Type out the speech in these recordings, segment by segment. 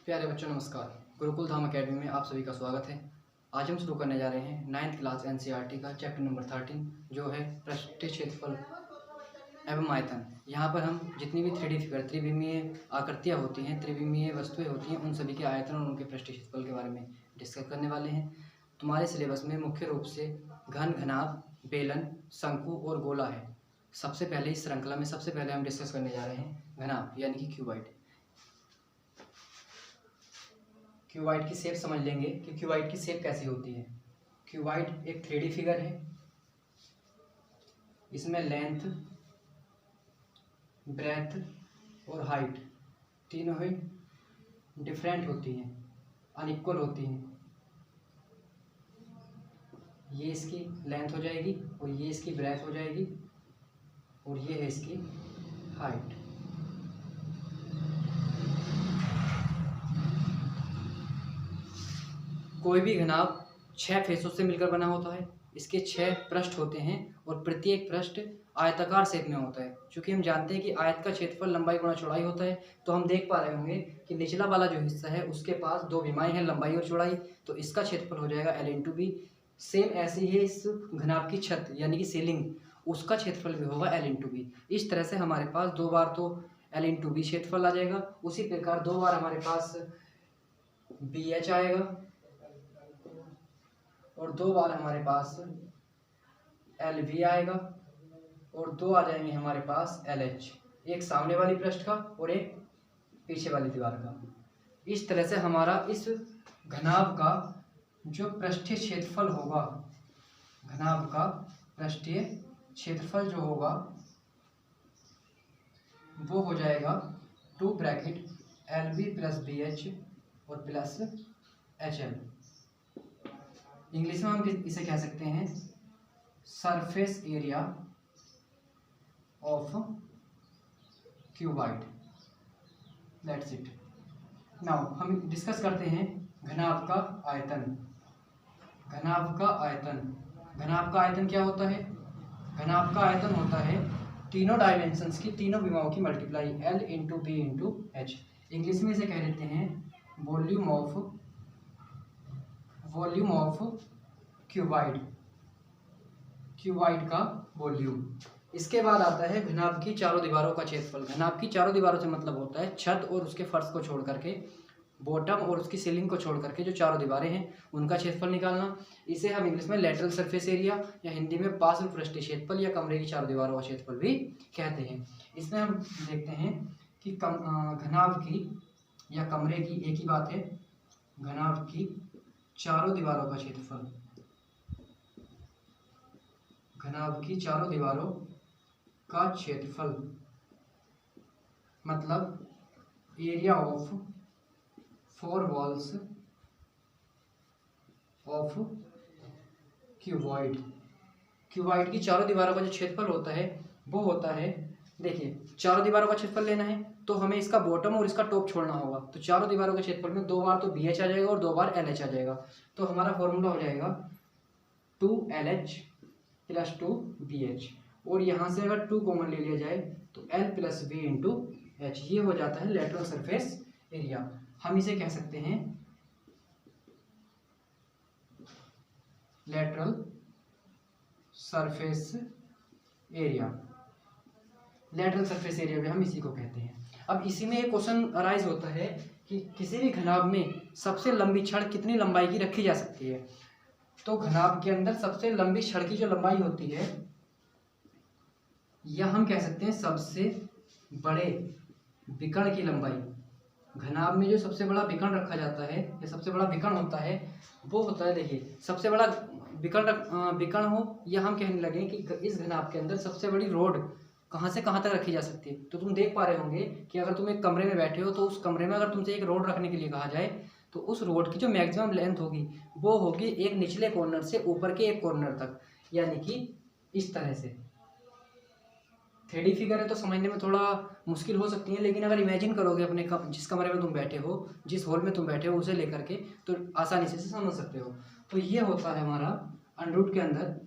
प्यारे बच्चों नमस्कार। गुरुकुल धाम अकेडमी में आप सभी का स्वागत है। आज हम शुरू करने जा रहे हैं 9th क्लास एनसीईआरटी का चैप्टर नंबर 13 जो है पृष्ठीय क्षेत्रफल एवं आयतन। यहाँ पर हम जितनी भी 3D फिगर त्रिविमीय आकृतियाँ होती हैं, त्रिविमीय वस्तुएं होती हैं, उन सभी के आयतन और उनके पृष्ठीय क्षेत्रफल के बारे में डिस्कस करने वाले हैं। तुम्हारे सिलेबस में मुख्य रूप से घन, घनाभ, बेलन, शंकु और गोला है। सबसे पहले इस श्रृंखला में सबसे पहले हम डिस्कस करने जा रहे हैं घनाभ यानी कि क्यूबाइड। क्यूबाइड की शेप समझ लेंगे कि क्यूबाइड की शेप कैसी होती है। क्यूबाइड एक 3D फिगर है। इसमें लेंथ, ब्रेथ और हाइट तीनों ही डिफरेंट होती हैं, अनइक्वल होती हैं। ये इसकी लेंथ हो जाएगी और ये इसकी ब्रेथ हो जाएगी और ये है इसकी हाइट। कोई भी घनाभ 6 फेसों से मिलकर बना होता है। इसके 6 पृष्ठ होते हैं और प्रत्येक पृष्ठ आयताकार शेप में होता है। चूँकि हम जानते हैं कि आयत का क्षेत्रफल लंबाई गुणा चौड़ाई होता है, तो हम देख पा रहे होंगे कि निचला वाला जो हिस्सा है उसके पास 2 विमाएँ हैं, लंबाई और चौड़ाई, तो इसका क्षेत्रफल हो जाएगा L/B। सेम ऐसे ही है इस घनाभ की छत यानी कि सीलिंग, उसका क्षेत्रफल भी होगा L/B। इस तरह से हमारे पास 2 बार तो L/B क्षेत्रफल आ जाएगा, उसी प्रकार 2 बार हमारे पास BH आएगा और 2 बार हमारे पास LV आएगा और 2 आ जाएंगे हमारे पास LH, एक सामने वाली पृष्ठ का और एक पीछे वाली दीवार का। इस तरह से हमारा इस घनाभ का जो पृष्ठीय क्षेत्रफल होगा, घनाभ का पृष्ठीय क्षेत्रफल जो होगा वो हो जाएगा 2 ब्रैकेट LB प्लस BH और प्लस HL। इंग्लिश में हम इसे कह सकते हैं surface area of cuboid. That's it. Now हम डिस्कस करते हैं घनाभ का आयतन। घनाभ का आयतन, घनाभ का आयतन क्या होता है? घनाभ का आयतन होता है तीनों डायमेंशंस की, तीनों विमाओं की मल्टीप्लाई, L/B/H। इंग्लिश में इसे कह देते हैं वॉल्यूम ऑफ क्यूबाइड, क्यूबाइड का वॉल्यूम। इसके बाद आता है घनाभ की चारों दीवारों का क्षेत्रफल। घनाभ की चारों दीवारों से मतलब होता है छत और उसके फर्श को छोड़ करके, बॉटम और उसकी सीलिंग को छोड़ करके जो चारों दीवारें हैं उनका क्षेत्रफल निकालना। इसे हम इंग्लिश में लेटरल सरफेस एरिया या हिंदी में पार्श्व पृष्ठीय क्षेत्रफल या कमरे की चारों दीवारों का क्षेत्रफल भी कहते हैं। इसमें हम देखते हैं कि घनाभ की या कमरे की एक ही बात है। घनाभ की चारों दीवारों का क्षेत्रफल, घनाभ की चारों दीवारों का क्षेत्रफल मतलब area of 4 walls of cuboid. Cuboid की चारों दीवारों का जो क्षेत्रफल होता है वो होता है, देखिए चारों दीवारों का क्षेत्रफल लेना है तो हमें इसका बॉटम और इसका टॉप छोड़ना होगा। तो चारों दीवारों के क्षेत्रफल में 2 बार तो BH आ जाएगा और 2 बार LH आ जाएगा। तो हमारा फॉर्मूला हो जाएगा 2LH प्लस 2BH, और यहाँ से अगर 2 कॉमन ले लिया जाए तो L plus B into H, ये हो जाता है लेटरल सरफेस एरिया। हम इसे कह सकते हैं lateral surface area. Lateral surface area भी हम इसी को कहते हैं। अब इसी में एक क्वेश्चन अराइज होता है कि किसी भी घनाभ में सबसे लंबी छड़ कितनी लंबाई की रखी जा सकती है। तो घनाभ के अंदर सबसे लंबी छड़ की जो लंबाई होती है, या हम कह सकते हैं सबसे बड़े विकर्ण की लंबाई। घनाभ में जो सबसे बड़ा विकर्ण रखा जाता है या सबसे बड़ा विकर्ण होता है वो होता है, देखिए सबसे बड़ा विकर्ण हो, या हम कहने लगे कि इस घनाभ के अंदर सबसे बड़ी रोड कहाँ से कहाँ तक रखी जा सकती है। तो तुम देख पा रहे होंगे कि अगर तुम एक कमरे में बैठे हो तो उस कमरे में अगर तुमसे एक रोड रखने के लिए कहा जाए तो उस रोड की जो मैक्सिमम लेंथ होगी वो होगी एक निचले कॉर्नर से ऊपर के एक कॉर्नर तक, यानी कि इस तरह से। 3D फिगर है तो समझने में थोड़ा मुश्किल हो सकती है, लेकिन अगर इमेजिन करोगे अपने जिस कमरे में तुम बैठे हो, जिस हॉल में तुम बैठे हो, उसे लेकर के तो आसानी से समझ सकते हो। तो ये होता है हमारा अंडर के अंदर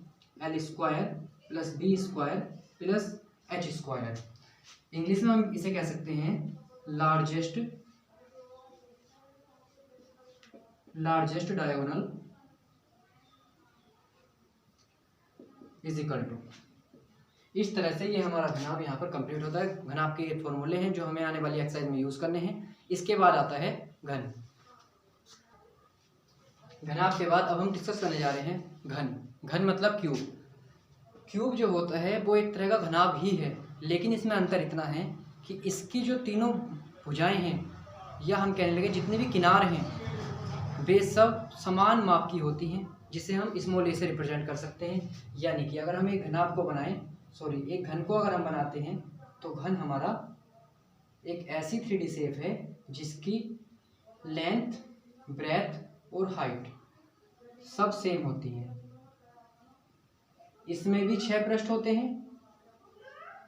L² plus B² plus H²। English में हम इसे कह सकते हैं largest largest diagonal is equal to, इस तरह से ये हमारा घनाभ यहाँ पर कंप्लीट होता है। घनाभ के ये फॉर्मूले हैं जो हमें आने वाली एक्सरसाइज में यूज करने हैं। इसके बाद आता है घन। घनाभ के बाद अब हम डिस्कस करने जा रहे हैं घन। घन मतलब क्यूब। क्यूब जो होता है वो एक तरह का घनाभ ही है, लेकिन इसमें अंतर इतना है कि इसकी जो तीनों भुजाएं हैं, या हम कहने लगे जितने भी किनार हैं, वे सब समान माप की होती हैं, जिसे हम स्मॉल ए से रिप्रेजेंट कर सकते हैं। यानी कि अगर हम एक घनाभ को एक घन को अगर हम बनाते हैं तो घन हमारा एक ऐसी 3D शेप है जिसकी लेंथ, ब्रेथ और हाइट सब सेम होती है। इसमें भी 6 पृष्ठ होते हैं।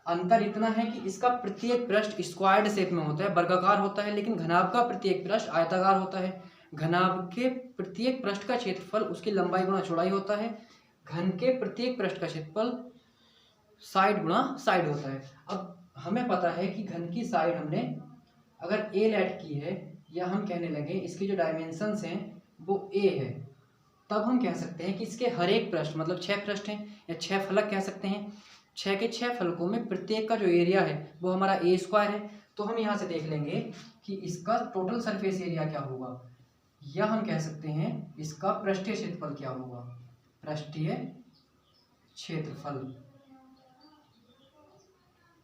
अंतर इतना है कि इसका प्रत्येक पृष्ठ स्क्वायर्ड शेप में होता है, वर्गाकार होता है, लेकिन घनाभ का प्रत्येक पृष्ठ आयताकार होता है। घनाभ के प्रत्येक पृष्ठ का क्षेत्रफल उसकी लंबाई गुणा चौड़ाई होता है। घन के प्रत्येक पृष्ठ का क्षेत्रफल साइड गुणा साइड होता है। अब हमें पता है कि घन की साइड हमने अगर a लेट की है, या हम कहने लगे इसकी जो डायमेंशंस हैं वो a है, तब हम कह सकते हैं कि इसके हर एक पृष्ठ, मतलब 6 पृष्ठ हैं या 6 फलक कह सकते हैं, 6 के 6 फलकों में प्रत्येक का जो एरिया है वो हमारा a स्क्वायर है। तो हम यहाँ से देख लेंगे कि इसका टोटल सरफेस एरिया क्या होगा, या हम कह सकते हैं इसका पृष्ठीय क्षेत्रफल क्या होगा। पृष्ठीय क्षेत्रफल,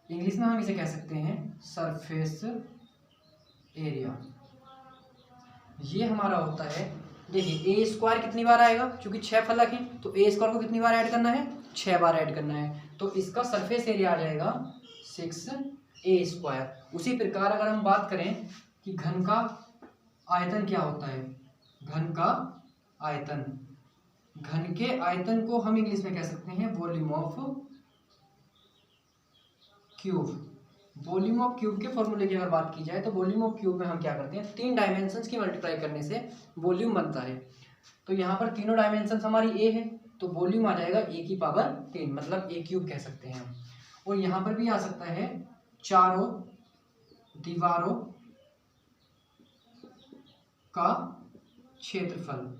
इंग्लिश में हम इसे कह सकते हैं सरफेस एरिया। ये हमारा होता है, देखिए ए स्क्वायर कितनी बार आएगा, क्योंकि 6 फलक हैं तो ए स्क्वायर को कितनी बार ऐड करना है, 6 बार ऐड करना है। तो इसका सरफेस एरिया आ जाएगा 6a स्क्वायर। उसी प्रकार अगर हम बात करें कि घन का आयतन क्या होता है, घन का आयतन, घन के आयतन को हम इंग्लिश में कह सकते हैं volume of cube. Volume of cube के फॉर्मूले की अगर बात की जाए तो वॉल्यूम ऑफ क्यूब में हम क्या करते हैं, 3 डायमेंशंस की मल्टीप्लाई करने से वॉल्यूम बनता है। तो यहाँ पर तीनों डायमेंशंस हमारी a है, तो वॉल्यूम आ जाएगा a की पावर 3, मतलब a क्यूब कह सकते हैं हम। और यहाँ पर भी आ सकता है चारों दीवारों का क्षेत्रफल,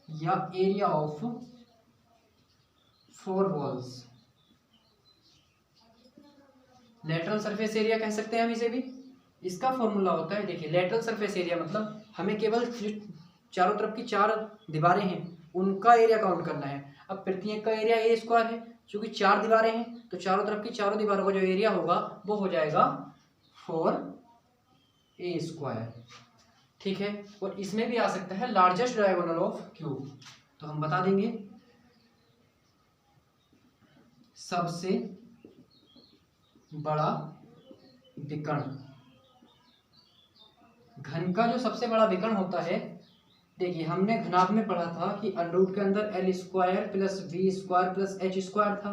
या area of 4 walls. Lateral surface area कह सकते हैं हम इसे भी। इसका फॉर्मूला होता है, देखिए लेटरल सरफेस एरिया मतलब हमें केवल जो चारों तरफ की 4 दीवारें हैं उनका एरिया काउंट करना है। अब प्रत्येक का एरिया a स्क्वायर है, क्योंकि 4 दीवारें हैं तो चारों तरफ की चारों दीवारों का जो एरिया होगा वो हो जाएगा 4a स्क्वायर, ठीक है। और इसमें भी आ सकता है लार्जेस्ट डायगोनल ऑफ क्यूब, तो हम बता देंगे सबसे बड़ा विकर्ण। घन का जो सबसे बड़ा विकर्ण होता है, देखिए हमने घनाभ में पढ़ा था कि अंडरूट के अंदर l square plus v square plus h square था।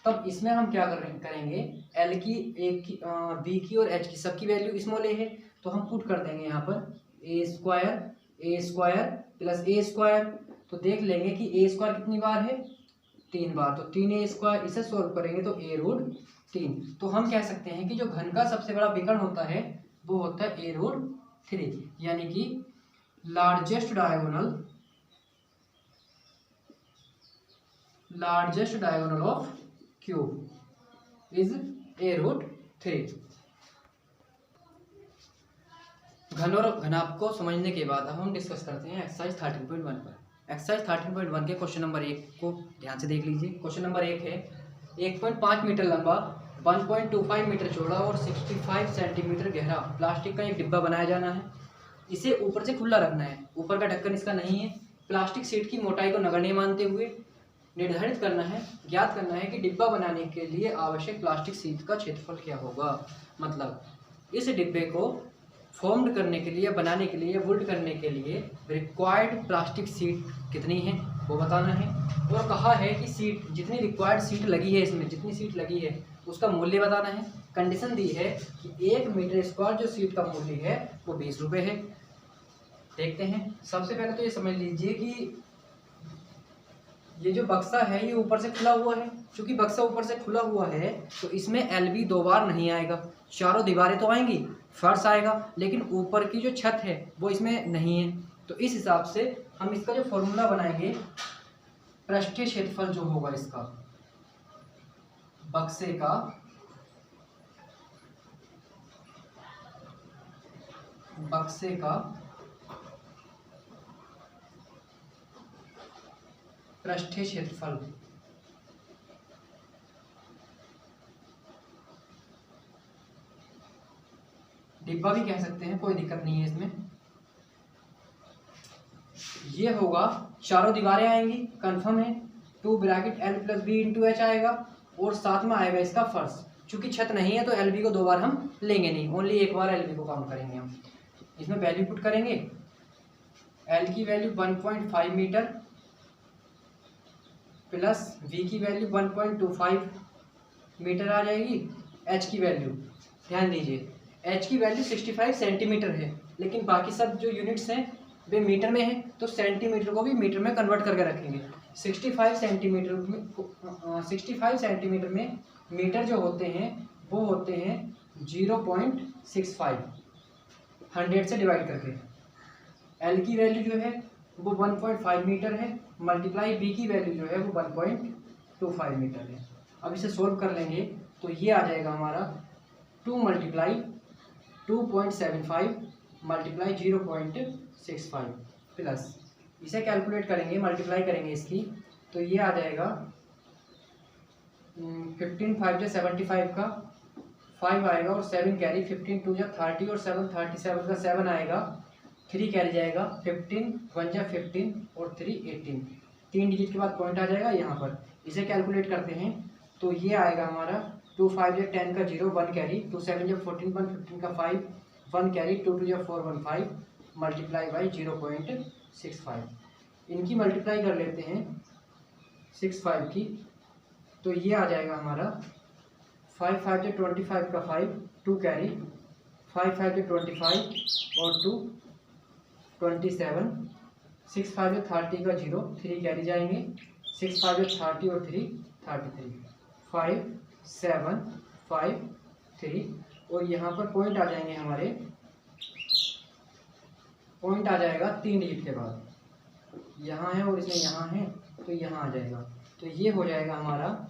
तब इसमें हम क्या करेंगे, l की, एक की, v की और h की सबकी वैल्यू स्मॉल a है, तो हम पुट कर देंगे यहाँ पर a square plus a square. तो देख लेंगे कि a स्क्वायर कितनी बार है, 3 बार, तो 3a स्क्वायर, इसे सोल्व करेंगे तो a√3। तो हम कह सकते हैं कि जो घन का सबसे बड़ा विकर्ण होता है वो होता है a√3, यानी कि largest diagonal of cube is a√3। घन और घनाभ को समझने के बाद अब हम डिस्कस करते हैं एक्सरसाइज 13.1 पर। एक्सरसाइज 13.1 के क्वेश्चन नंबर 1 को ध्यान से देख लीजिए। क्वेश्चन नंबर 1 है 1.5 मीटर लंबा, 1.25 मीटर चौड़ा और 65 सेंटीमीटर गहरा प्लास्टिक का एक डिब्बा बनाया जाना है। इसे ऊपर से खुला रखना है, ऊपर का ढक्कन इसका नहीं है। प्लास्टिक शीट की मोटाई को नगण्य मानते हुए निर्धारित करना है, ज्ञात करना है कि डिब्बा बनाने के लिए आवश्यक प्लास्टिक शीट का क्षेत्रफल क्या होगा। मतलब इस डिब्बे को फॉर्म्ड करने के लिए, बनाने के लिए, वुल्ड करने के लिए रिक्वायर्ड प्लास्टिक शीट कितनी है वो बताना है। और कहा है कि सीट, जितनी रिक्वायर्ड सीट लगी है, इसमें जितनी सीट लगी है उसका मूल्य बताना है। कंडीशन दी है कि 1 मीटर स्क्वायर जो सीट का मूल्य है वो 20 रुपये है। देखते हैं, सबसे पहले तो ये समझ लीजिए कि ये जो बक्सा है ये ऊपर से खुला हुआ है। क्योंकि बक्सा ऊपर से खुला हुआ है तो इसमें LB 2 बार नहीं आएगा। चारों दीवारें तो आएंगी, फर्श आएगा, लेकिन ऊपर की जो छत है वो इसमें नहीं है। तो तो इस हिसाब से हम इसका जो फॉर्मूला बनाएंगे, पृष्ठीय क्षेत्रफल जो होगा इसका बक्से का पृष्ठीय क्षेत्रफल डिब्बा भी कह सकते हैं, कोई दिक्कत नहीं है इसमें। ये होगा, चारों दीवारें आएंगी, कंफर्म है, 2 ब्रैकेट L + B × H आएगा और साथ में आएगा इसका फर्श। चूंकि छत नहीं है तो LB को 2 बार हम लेंगे नहीं, ओनली एक बार LB को काउंट करेंगे हम। इसमें वैल्यू पुट करेंगे, L की वैल्यू 1.5 मीटर प्लस V की वैल्यू 1.25 मीटर आ जाएगी। H की वैल्यू ध्यान दीजिए, H की वैल्यू 65 सेंटीमीटर है, लेकिन बाकी सब जो यूनिट्स हैं वे मीटर में है, तो सेंटीमीटर को भी मीटर में कन्वर्ट करके रखेंगे। 65 सेंटीमीटर में मीटर जो होते हैं वो होते हैं 0.65, 100 से डिवाइड करके। L की वैल्यू जो है वो 1.5 मीटर है, मल्टीप्लाई B की वैल्यू जो है वो 1.25 मीटर है। अब इसे सोल्व कर लेंगे तो ये आ जाएगा हमारा 2 × 2.75 मल्टीप्लाई 0.65 प्लस, इसे कैलकुलेट करेंगे, मल्टीप्लाई करेंगे इसकी, तो ये आ जाएगा 15 5 75 का 5 आएगा और 7 कैरी, 15 2 30 और 7 37 का 7 आएगा, 3 कैरी जाएगा, 15 1 15 और 3 18, 3 डिजिट के बाद पॉइंट आ जाएगा यहाँ पर। इसे कैलकुलेट करते हैं तो ये आएगा हमारा 2 5 10 का 0, 1 कैरी, 2 7 14 1 15 का 5, 1 कैरी, 2 2 4 1 5 मल्टीप्लाई बाई 0.65। इनकी मल्टीप्लाई कर लेते हैं 65 की, तो ये आ जाएगा हमारा 5 5 25 का 5, 2 कैरी, 5 5 25 और 2 27, 6 5 30 का 0, 3 कैरी जाएंगे, 6 5 30 और 3 33, 5 7 5 3 और यहाँ पर पॉइंट आ जाएंगे हमारे, पॉइंट आ जाएगा 3 डिजिट के बाद, यहाँ है और इसमें यहाँ है तो यहाँ आ जाएगा, तो ये हो जाएगा हमारा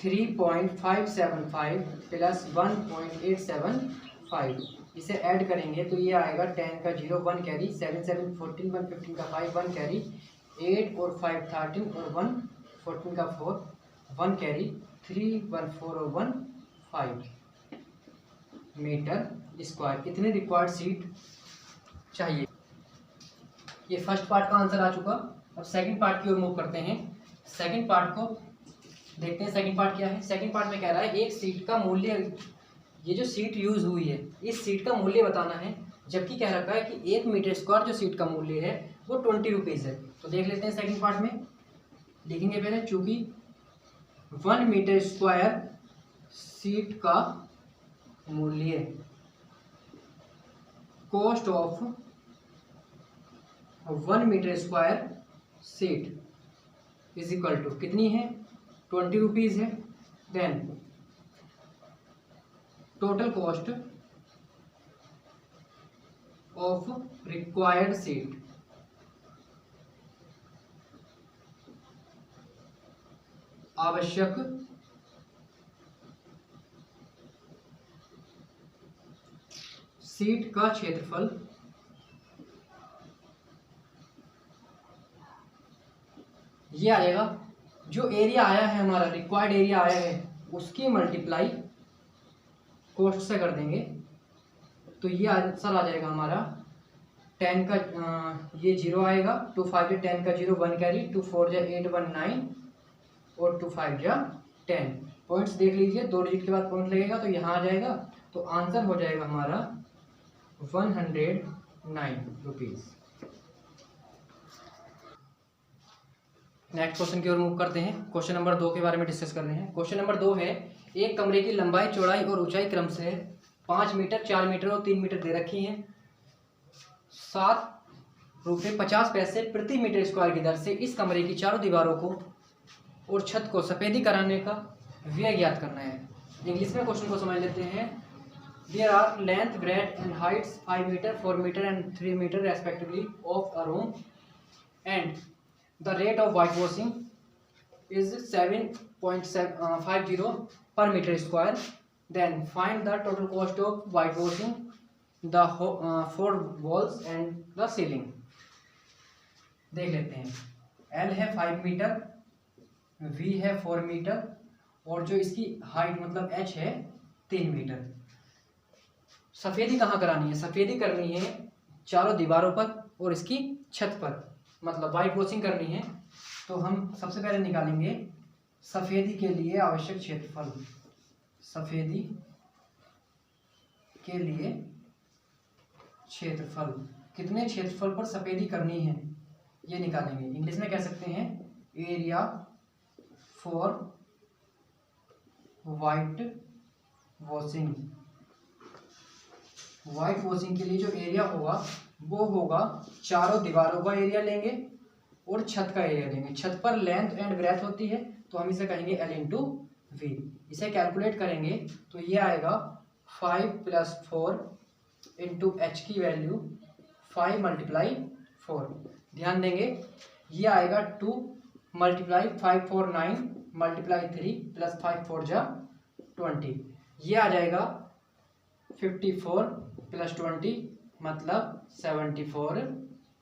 3.575 प्लस 1.875। इसे ऐड करेंगे तो ये आएगा 10 का 0, 1 कैरी, 7 7 14 1 15 का 5, 1 कैरी, 8 और 5 13 और 1 14 का 4, 1 कैरी, 3 1 4 और 1 5 मीटर स्क्वायर। इतने रिक्वायर्ड सीट चाहिए। ये फर्स्ट पार्ट का आंसर आ चुका। अब सेकंड पार्ट की ओर मूव करते हैं। सेकंड पार्ट को देखते हैं, सेकंड पार्ट क्या है। सेकंड पार्ट में कह रहा है एक सीट का मूल्य, ये जो सीट यूज हुई है इस सीट का मूल्य बताना है, जबकि कह रखा है कि 1 मीटर स्क्वायर जो सीट का मूल्य है वो 20 रुपीज़ है। तो देख लेते हैं सेकंड पार्ट में, लिखेंगे पहले, चूंकि 1 मीटर स्क्वायर सीट का मूल्य, cost of 1 metre square sheet is equal to कितनी है, 20 रुपीज़ है। Then total cost of required sheet, आवश्यक सीट का क्षेत्रफल ये आ जाएगा। जो एरिया आया है हमारा, रिक्वायर्ड एरिया आया है, उसकी मल्टीप्लाई कॉस्ट से कर देंगे तो ये आंसर आ जाएगा हमारा 10 का ये 0 आएगा, 2 5 10 का 0, 1 कैरी, 2 4 8 1 9 और 2 5 10। पॉइंट्स देख लीजिए, 2 डिजिट के बाद पॉइंट लगेगा तो यहाँ आ जाएगा, तो आंसर हो जाएगा हमारा 109 रुपीज़। नेक्स्ट क्वेश्चन की ओर मूव करते हैं। क्वेश्चन नंबर 2 के बारे में डिस्कस कर रहे हैं। क्वेश्चन नंबर 2 है, एक कमरे की लंबाई, चौड़ाई और ऊंचाई क्रम से 5 मीटर, 4 मीटर और 3 मीटर दे रखी हैं। 7 रुपये 50 पैसे प्रति मीटर स्क्वायर की दर से इस कमरे की चारों दीवारों को और छत को सफेदी कराने का व्यय ज्ञात करना है। इंग्लिश में क्वेश्चन को समझ लेते हैं। There are length, breadth and heights 5 meter, 4 meter and 3 meter respectively of a room, and the rate of whitewashing is 7.50 per meter square. Then find the total cost of whitewashing the 4 walls and the ceiling. देख लेते हैं। L है 5 metre, V है 4 metre और जो इसकी height मतलब H है 3 मीटर। सफ़ेदी कहाँ करानी है? सफ़ेदी करनी है चारों दीवारों पर और इसकी छत पर, मतलब वाइट वॉशिंग करनी है। तो हम सबसे पहले निकालेंगे सफ़ेदी के लिए आवश्यक क्षेत्रफल। सफ़ेदी के लिए क्षेत्रफल, कितने क्षेत्रफल पर सफ़ेदी करनी है ये निकालेंगे। इंग्लिश में कह सकते हैं area for white washing. White washing के लिए जो एरिया होगा वो होगा चारों दीवारों का एरिया लेंगे और छत का एरिया लेंगे। छत पर लेंथ एंड ब्रेथ होती है तो हम इसे कहेंगे L इंटू वी। इसे कैलकुलेट करेंगे तो ये आएगा 5 + 4 इंटू एच की वैल्यू 5 × 4। ध्यान देंगे ये आएगा 2 × 5 4 9 × 3 + 5 4 जा 20। ये आ जाएगा 54 + 20 मतलब 74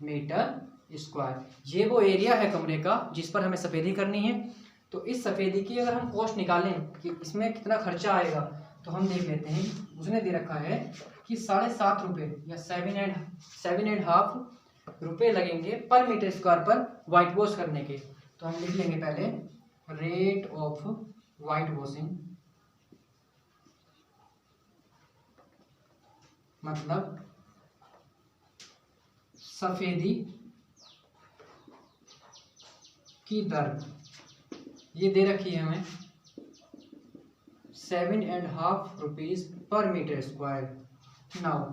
मीटर स्क्वायर। ये वो एरिया है कमरे का जिस पर हमें सफ़ेदी करनी है। तो इस सफ़ेदी की अगर हम कॉस्ट निकालें कि इसमें कितना खर्चा आएगा तो हम देख लेते हैं। उसने दे रखा है कि 7.5 रुपये या 7.5 रुपये लगेंगे पर मीटर स्क्वायर पर वाइट वॉश करने के। तो हम लिख लेंगे पहले रेट ऑफ वाइट वॉशिंग मतलब सफ़ेदी की दर। ये दे रखी है हमें 7.5 रुपीज़ पर metre square. Now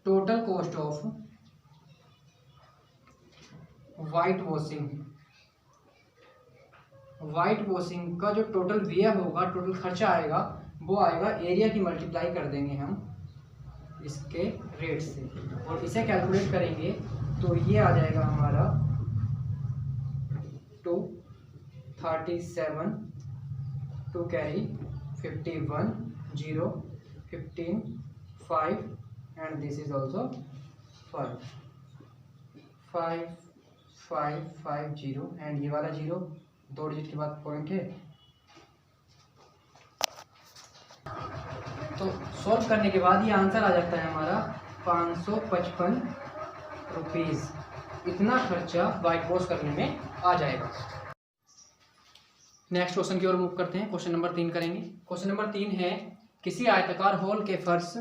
total cost of white washing. White washing का जो टोटल व्यय होगा, टोटल खर्चा आएगा वो आएगा एरिया की मल्टीप्लाई कर देंगे हम इसके रेट से और इसे कैलकुलेट करेंगे तो ये आ जाएगा हमारा 237 two carry 51 0 15 5 and this is also 5 5 5 5 0 and ये वाला 0 2 डिजिट के बाद पॉइंट है। तो सॉल्व करने के बाद ये आंसर आ जाता है हमारा 555 रुपीज़। इतना खर्चा वाइट वॉश करने में आ जाएगा। नेक्स्ट क्वेश्चन की ओर मूव करते हैं। क्वेश्चन नंबर 3 करेंगे। क्वेश्चन नंबर 3 है किसी आयताकार हॉल के फर्श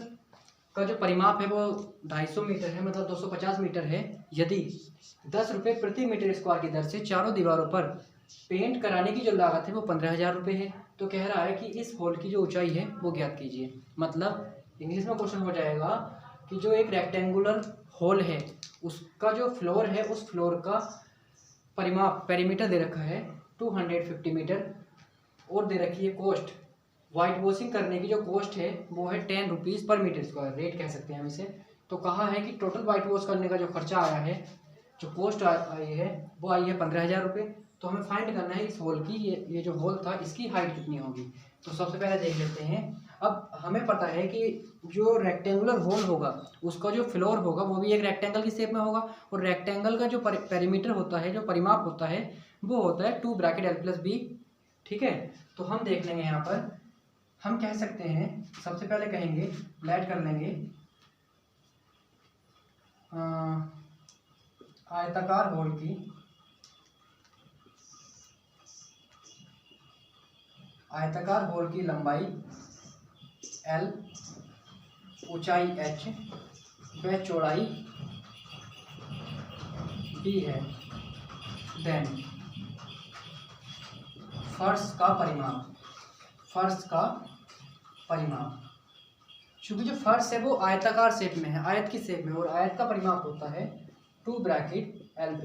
का जो परिमाप है वो 250 मीटर है, मतलब 250 मीटर है। यदि 10 रुपये प्रति मीटर स्क्वायर की दर से चारों दीवारों पर पेंट कराने की जो लागत है वो 15,000 रुपये है। तो कह रहा है कि इस हॉल की जो ऊंचाई है वो ज्ञात कीजिए। मतलब इंग्लिश में क्वेश्चन हो जाएगा कि जो एक रेक्टेंगुलर हॉल है उसका जो फ्लोर है उस फ्लोर का परिमाप पेरीमीटर दे रखा है 250 मीटर और दे रखी है कॉस्ट। वाइट वॉशिंग करने की जो कॉस्ट है वो है 10 रुपीज़ पर मीटर स्क्वायर, रेट कह सकते हैं हम इसे। तो कहा है कि टोटल वाइट वॉश करने का जो खर्चा आया है, जो कॉस्ट आई है वो आई है 15,000 रुपये। तो हमें फाइंड करना है इस हॉल की, ये जो हॉल था इसकी हाइट कितनी होगी। तो सबसे पहले देख लेते हैं। अब हमें पता है कि जो रेक्टेंगुलर हॉल होगा उसका जो फ्लोर होगा वो भी एक रेक्टेंगल की शेप में होगा और रेक्टेंगल का जो पेरीमीटर होता है, जो परिमाप होता है वो होता है 2 ब्रैकेट L + B। ठीक है, तो हम देख लेंगे यहाँ पर। हम कह सकते हैं सबसे पहले कहेंगे ऐड कर लेंगे आयताकार हॉल की लंबाई L, ऊंचाई H व चौड़ाई B है। देन फर्श का परिमाप, चूंकि जो फर्श है वो आयताकार शेप में है, आयत की शेप में, और आयत का परिमाप होता है 2 ब्रैकेट L +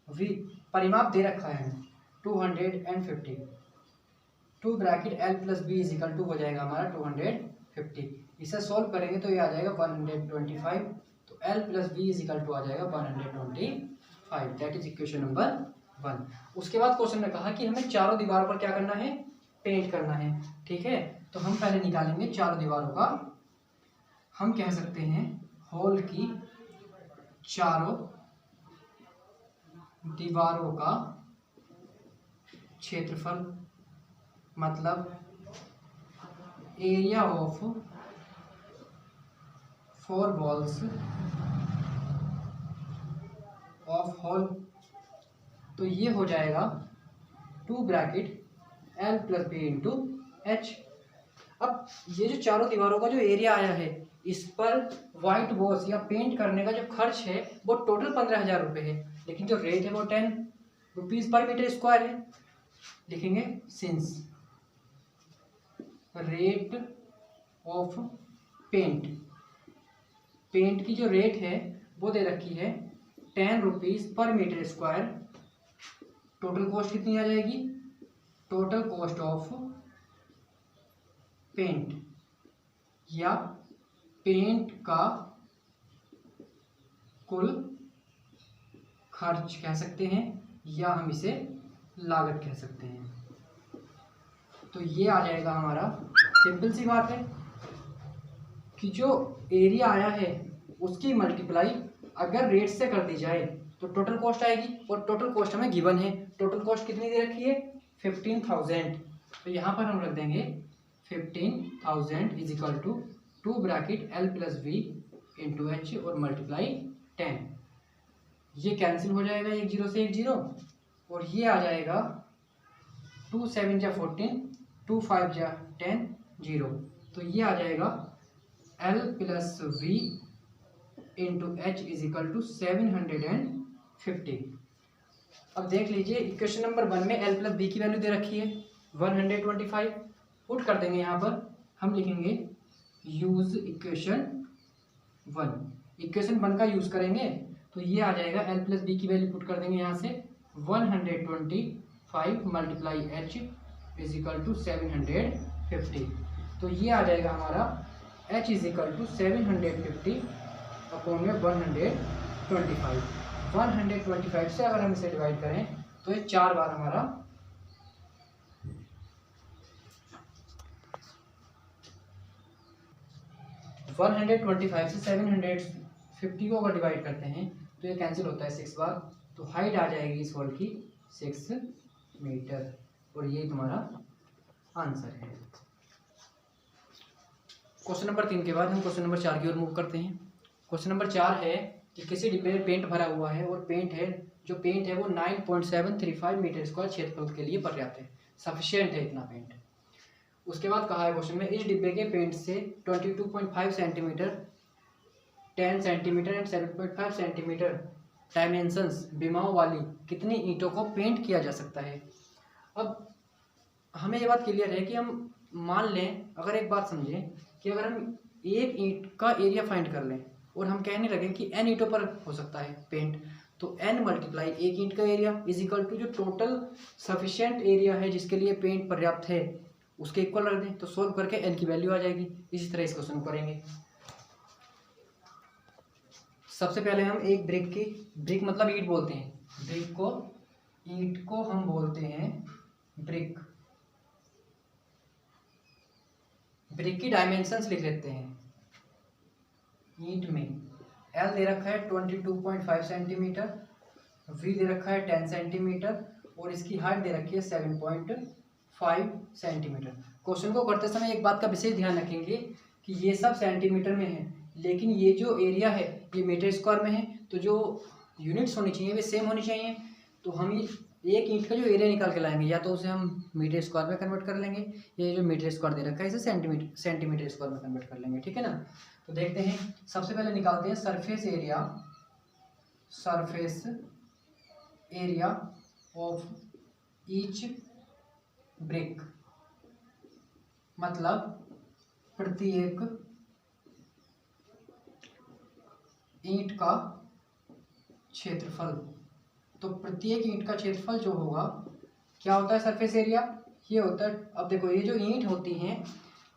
V। परिमाप दे रखा है 250। 2 ब्रैकेट L + B = हो जाएगा हमारा 50। इसे सॉल्व करेंगे तो ये आ जाएगा 125, तो L plus B is equal to आ जाएगा 125। That is equation number 1। उसके बाद क्वेश्चन में कहा कि हमें चारों दीवारों पर क्या करना है, पेंट करना है। ठीक है, तो हम पहले निकालेंगे चारों दीवारों का। हम कह सकते हैं हॉल की चारों दीवारों का क्षेत्रफल, मतलब area of 4 walls of hall, तो ये हो जाएगा 2 bracket L plus B into H. अब ये जो चारों दीवारों का जो एरिया आया है, इस पर व्हाइट वॉश या पेंट करने का जो खर्च है वो टोटल 15,000 रुपये है, लेकिन जो रेट है वो 10 रुपीज़ पर मीटर स्क्वायर है। लिखेंगे since rate of paint, paint की जो रेट है वो दे रखी है 10 रुपीज़ पर मीटर स्क्वायर। टोटल कॉस्ट कितनी आ जाएगी, टोटल कॉस्ट ऑफ पेंट या पेंट का कुल खर्च कह सकते हैं, या हम इसे लागत कह सकते हैं। तो ये आ जाएगा हमारा, सिंपल सी बात है कि जो एरिया आया है उसकी मल्टीप्लाई अगर रेट से कर दी जाए तो टोटल कॉस्ट आएगी, और टोटल कॉस्ट हमें गिवन है। टोटल कॉस्ट कितनी दे रखी है, 15,000। तो यहाँ पर हम रख देंगे 15,000 is equal to 2 bracket L plus B into H और मल्टीप्लाई 10। ये कैंसिल हो जाएगा 1 0 से 1 0, और ये आ जाएगा 2 7 जा 14, 2 5 जा 10 0। तो ये आ जाएगा L plus B into H is equal to 750। अब देख लीजिए इक्वेशन नंबर 1 में L प्लस बी की वैल्यू दे रखी है 125। पुट कर देंगे यहाँ पर, हम लिखेंगे यूज इक्वेशन 1। इक्वेशन 1 का यूज करेंगे तो ये आ जाएगा L प्लस बी की वैल्यू पुट कर देंगे यहाँ से 125 multiply H is equal to 750। तो ये आ जाएगा हमारा h is equal to 750 upon में 125। 125 से अगर हम इसे डिवाइड करें तो ये 4 बार हमारा 125 से 750 को अगर डिवाइड करते हैं तो ये कैंसिल होता है 6 बार। तो हाइट आ जाएगी इस हॉल की 6 मीटर, और ये तुम्हारा आंसर है। क्वेश्चन नंबर 3 के बाद हम क्वेश्चन नंबर 4 की ओर मूव करते हैं। क्वेश्चन नंबर 4 है कि किसी डिब्बे में पेंट भरा हुआ है और पेंट है वो 9.735 मीटर स्क्वायर क्षेत्रफल के लिए पर्याप्त है, सफिशिएंट है इतना पेंट। उसके बाद कहा है क्वेश्चन में इस डिब्बे के पेंट से 22.5 centimetre, 10 centimetre and 7.5 centimetre dimensions बीमाओं वाली कितनी ईंटों को पेंट किया जा सकता है। अब हमें ये बात क्लियर है कि हम मान लें, अगर एक बात समझें कि अगर हम एक ईंट का एरिया फाइंड कर लें और हम कहने लगे कि n ईंटों पर हो सकता है पेंट, तो n मल्टीप्लाई एक ईंट का एरिया इज इक्वल टू जो टोटल सफिशिएंट एरिया है जिसके लिए पेंट पर्याप्त है उसके इक्वल रख दें, तो सोल्व करके n की वैल्यू आ जाएगी। इसी तरह इस क्वेश्चन को करेंगे। सबसे पहले हम एक ब्रिक मतलब ईंट बोलते हैं, ईंट को हम बोलते हैं ब्रिक की डायमेंशंस लिख लेते हैं। ईंट में L दे रखा है 22.5 सेंटीमीटर, V दे रखा है 10 सेंटीमीटर और इसकी हाइट दे रखी है 7.5 सेंटीमीटर। क्वेश्चन को करते समय एक बात का विशेष ध्यान रखेंगे कि ये सब सेंटीमीटर में है, लेकिन ये जो एरिया है ये मीटर स्क्वायर में है, तो जो यूनिट्स होनी चाहिए वे सेम होनी चाहिए। तो हम एक ईंट का जो एरिया निकाल के लाएंगे, या तो उसे हम मीटर स्क्वायर में कन्वर्ट कर लेंगे, ये जो मीटर स्क्वायर दे रखा है इसे सेंटीमीटर स्क्वायर में कन्वर्ट कर लेंगे। ठीक है ना। तो देखते हैं, सबसे पहले निकालते हैं surface area of each brick, मतलब प्रत्येक ईंट का क्षेत्रफल। तो प्रत्येक ईंट का क्षेत्रफल जो होगा क्या होता है सरफेस एरिया, ये होता है। अब देखो ये जो ईंट होती हैं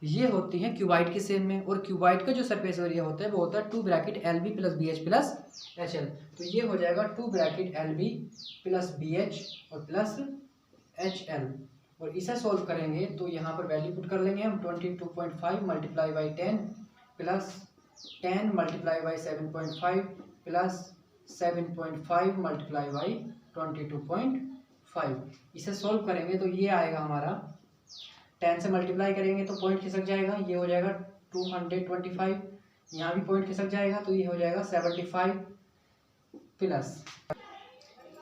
ये होती है क्यूबाइड के सेम में, और क्यूबाइड का जो सरफेस एरिया होता है वो होता है 2 bracket LB plus BH plus HL। तो ये हो जाएगा 2 ब्रैकेट LB प्लस BH और प्लस HL। और इसे सॉल्व करेंगे तो यहाँ पर वैल्यू पुट कर लेंगे हम 22.5 multiply by 10 plus 10 multiply by 7.5 plus 7.5 multiply by 22.5। इसे सॉल्व करेंगे तो ये आएगा हमारा, 10 से मल्टीप्लाई करेंगे तो पॉइंट खिसक जाएगा, ये हो जाएगा 225। यहाँ भी पॉइंट खिसक जाएगा तो ये हो जाएगा 75 प्लस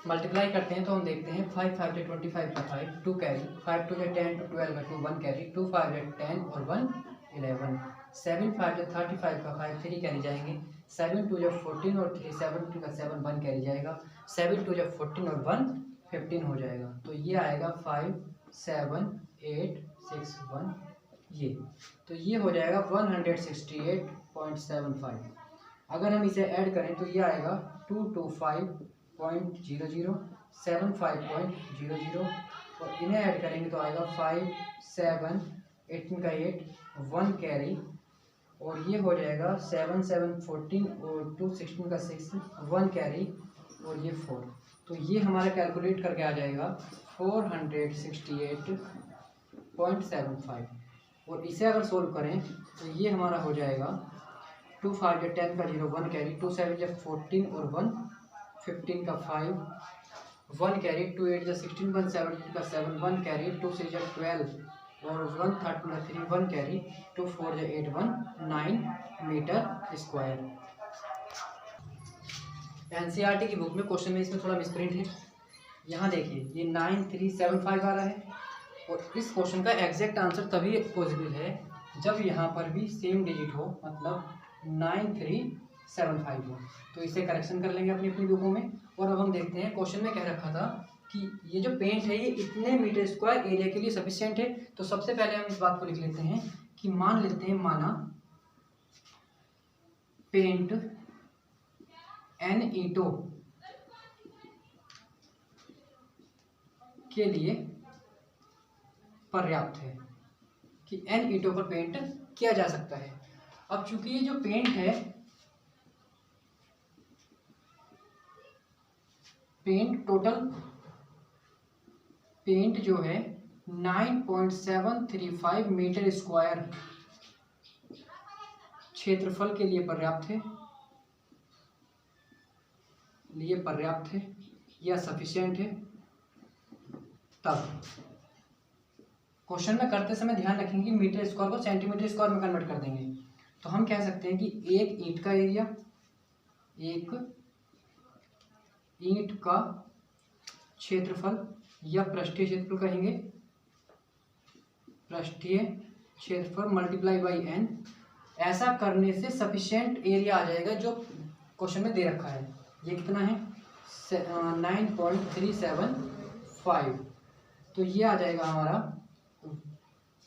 मल्टीप्लाई करते हैं तो हम देखते हैं 5 5 से 25 का 5 2 कैरी, 5 2 से 10 2 12 का 2 1 कैरी, 2 5 से 10 और 1 11, 7 5 से 35 का 5 3 कैरी जाएंगे, 7 2 जब 14 और 3 7 2 का 7 1 कैरी जाएगा, 7 2 जब 14 और 1 15 हो जाएगा। तो ये आएगा 5 7 8 6 1 ये, तो ये हो जाएगा 168.75। अगर हम इसे ऐड करें तो ये आएगा 225.00 75.00, और इन्हें ऐड करेंगे तो आएगा 5 7 18 का 8 1 कैरी, और ये हो जाएगा 7 7 14 और 2 16 का 6 1 कैरी और ये 4। तो ये हमारा कैलकुलेट करके आ जाएगा 468.75। और इसे अगर सोल्व करें तो ये हमारा हो जाएगा 2 5 या 10 का 0 1 कैरी, 2 7 या 14 और 1 15 का 5 1 कैरी, 2 8 या 16 1 17 का 7 1 कैरी, 2 6 या 12 और 1 13 का 3 1 कैरी, 2 4 या 8 1 9 मीटर स्क्वायर। NCERT की बुक में क्वेश्चन में इसमें थोड़ा मिसप्रिंट है। यहाँ देखिए ये 9375 आ रहा है, और इस क्वेश्चन का एग्जैक्ट आंसर तभी पॉसिबल है जब यहाँ पर भी सेम डिजिट हो, मतलब 9375 हो। तो इसे करेक्शन कर लेंगे अपनी अपनी बुकों में। और अब हम देखते हैं क्वेश्चन में कह रखा था कि ये जो पेंट है ये इतने मीटर स्क्वायर एरिया के लिए सफिशिएंट है। तो सबसे पहले हम इस बात को लिख लेते हैं कि मान लेते हैं, माना पेंट N ईंटों के लिए पर्याप्त है, कि N ईंटों पर पेंट किया जा सकता है। अब चूंकि ये जो पेंट है, टोटल पेंट जो है 9.735 मीटर स्क्वायर क्षेत्रफल के लिए पर्याप्त है, या सफिशिएंट है। तब क्वेश्चन में करते समय ध्यान रखेंगे कि मीटर स्क्वायर को सेंटीमीटर स्क्वायर में कन्वर्ट कर देंगे। तो हम कह सकते हैं कि एक ईंट का एरिया, एक ईंट का क्षेत्रफल या पृष्ठीय क्षेत्रफल कहेंगे, पृष्ठीय क्षेत्रफल मल्टीप्लाई बाई n। ऐसा करने से सफिशिएंट एरिया आ जाएगा जो क्वेश्चन में दे रखा है। ये कितना है 9.375। तो ये आ जाएगा हमारा,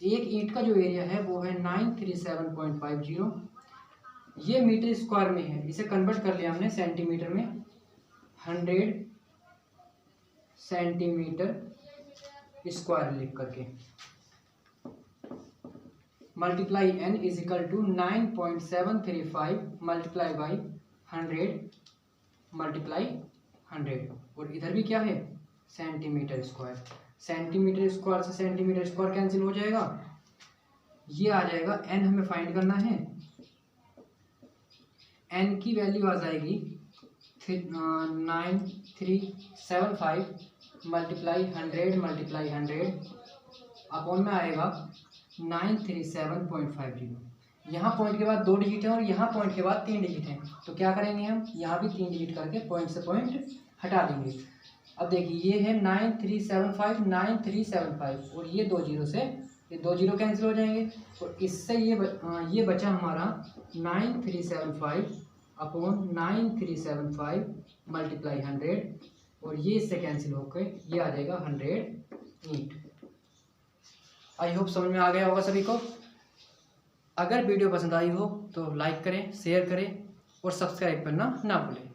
एक ईंट का जो एरिया है वो है 937.50। ये मीटर स्क्वायर में है, इसे कन्वर्ट कर लिया हमने सेंटीमीटर में, 100 सेंटीमीटर स्क्वायर लिख करके, multiply n is equal to 9.735 multiply by 100 multiply 100। और इधर भी क्या है सेंटीमीटर स्क्वायर, सेंटीमीटर स्क्वायर से सेंटीमीटर स्क्वायर कैंसिल हो जाएगा, ये आ जाएगा n हमें फाइंड करना है। n की वैल्यू आ जाएगी 9375 मल्टीप्लाई 100 मल्टीप्लाई 100 अपॉन में आएगा 937.50। यहाँ पॉइंट के बाद 2 डिजिट है और यहाँ पॉइंट के बाद 3 डिजिट है। तो क्या करेंगे हम, यहाँ भी 3 डिजिट करके पॉइंट से पॉइंट हटा देंगे। अब देखिए ये है 9375 9375, और ये 2 जीरो से ये 2 जीरो कैंसिल हो जाएंगे, और इससे ये बचा हमारा 9375 अपॉन 9375 मल्टीप्लाई 100, और ये इससे कैंसिल होकर ये आ जाएगा 100 ईंट। आई होप समझ में आ गया होगा सभी को। अगर वीडियो पसंद आई हो तो लाइक करें, शेयर करें और सब्सक्राइब करना ना भूलें।